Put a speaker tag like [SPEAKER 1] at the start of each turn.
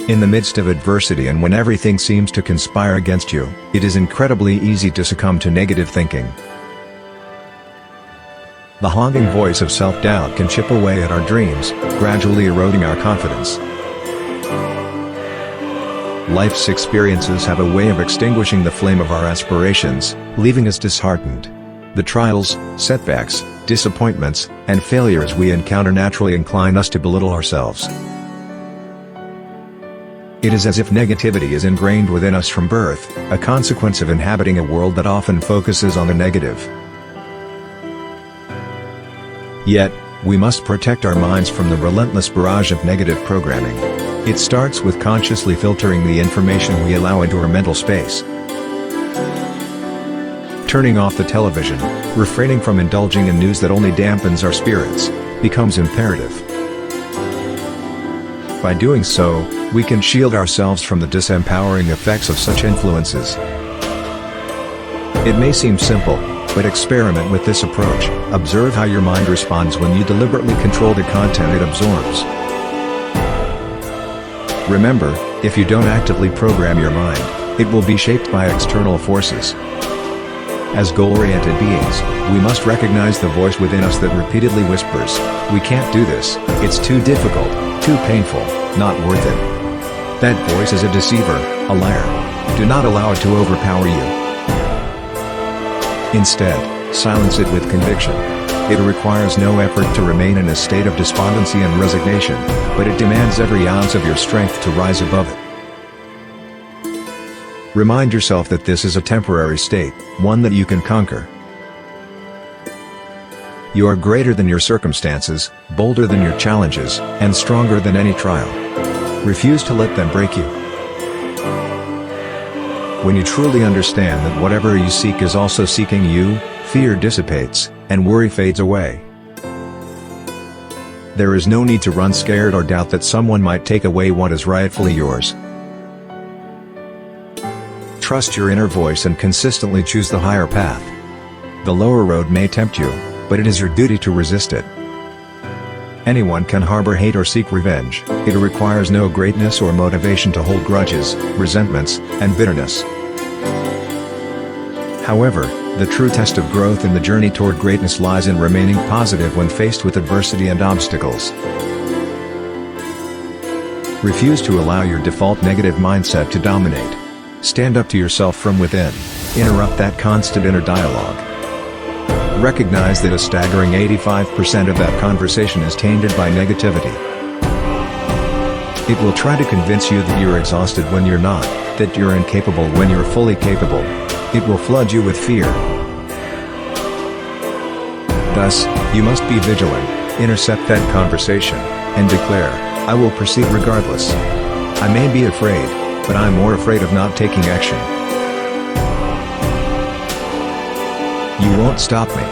[SPEAKER 1] In the midst of adversity and when everything seems to conspire against you, it is incredibly easy to succumb to negative thinking. The haunting voice of self-doubt can chip away at our dreams, gradually eroding our confidence. Life's experiences have a way of extinguishing the flame of our aspirations, leaving us disheartened. The trials, setbacks, disappointments, and failures we encounter naturally incline us to belittle ourselves. It is as if negativity is ingrained within us from birth, a consequence of inhabiting a world that often focuses on the negative. Yet, we must protect our minds from the relentless barrage of negative programming. It starts with consciously filtering the information we allow into our mental space. Turning off the television, refraining from indulging in news that only dampens our spirits, becomes imperative. By doing so, we can shield ourselves from the disempowering effects of such influences. It may seem simple, but experiment with this approach. Observe how your mind responds when you deliberately control the content it absorbs. Remember, if you don't actively program your mind, it will be shaped by external forces. As goal-oriented beings, we must recognize the voice within us that repeatedly whispers, "We can't do this, it's too difficult, too painful, not worth it." That voice is a deceiver, a liar. Do not allow it to overpower you. Instead, silence it with conviction. It requires no effort to remain in a state of despondency and resignation, but it demands every ounce of your strength to rise above it. Remind yourself that this is a temporary state, one that you can conquer. You are greater than your circumstances, bolder than your challenges, and stronger than any trial. Refuse to let them break you. When you truly understand that whatever you seek is also seeking you, fear dissipates, and worry fades away. There is no need to run scared or doubt that someone might take away what is rightfully yours. Trust your inner voice and consistently choose the higher path. The lower road may tempt you, but it is your duty to resist it. Anyone can harbor hate or seek revenge. It requires no greatness or motivation to hold grudges, resentments, and bitterness. However, the true test of growth in the journey toward greatness lies in remaining positive when faced with adversity and obstacles. Refuse to allow your default negative mindset to dominate. Stand up to yourself from within. Interrupt that constant inner dialogue. Recognize that a staggering 85% of that conversation is tainted by negativity. It will try to convince you that you're exhausted when you're not, that you're incapable when you're fully capable. It will flood you with fear. Thus, you must be vigilant, intercept that conversation, and declare, "I will proceed regardless. I may be afraid, but I'm more afraid of not taking action. You won't stop me."